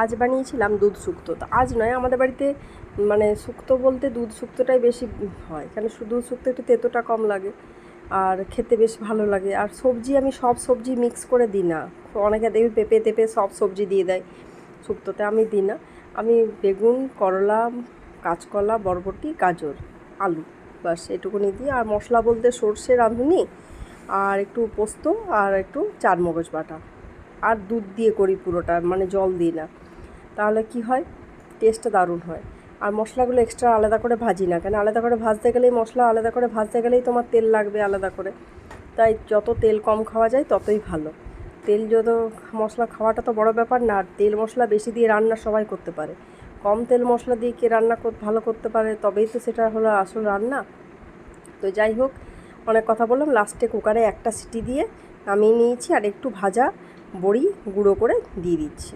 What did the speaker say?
আজ বানিয়েছিলাম দুধ শুক্তো। তো আজ নয়, আমাদের বাড়িতে মানে শুক্তো বলতে দুধ শুক্তোটাই বেশি হয়, কেন দুধ শুক্তো একটু তেতোটা কম লাগে আর খেতে বেশ ভালো লাগে। আর সবজি আমি সব সবজি মিক্স করে দিই না। অনেকে দেখবি পেঁপে টেপে সব সবজি দিয়ে দেয় শুক্তোতে, আমি দিই না। আমি বেগুন, করলা, কাঁচকলা, বরবটি, গাজর, আলু, বাস এটুকুনি দিই। আর মশলা বলতে সর্ষে রাঁধুনি, আর একটু পোস্ত, আর একটু চারমগজ বাটা, আর দুধ দিয়ে করি পুরোটা, মানে জল দিই না। তাহলে কি হয়, টেস্টটা দারুণ হয়। আর মশলাগুলো এক্সট্রা আলাদা করে ভাজি না, কেন আলাদা করে ভাজতে গেলেই মশলা আলাদা করে ভাজতে গেলেই তোমার তেল লাগবে আলাদা করে। তাই যত তেল কম খাওয়া যায় ততই ভালো। তেল যত মশলা খাওয়াটা তো বড় ব্যাপার না, আর তেল মশলা বেশি দিয়ে রান্না সবাই করতে পারে। কম তেল মশলা দিয়ে কে রান্না ভালো করতে পারে, তবেই তো সেটা হলো আসল রান্না। তো যাই হোক, অনেক কথা বললাম। লাস্টে কুকারে একটা সিটি দিয়ে নামিয়ে নিয়েছি, আর একটু ভাজা বড়ি গুঁড়ো করে দিয়ে দিচ্ছি।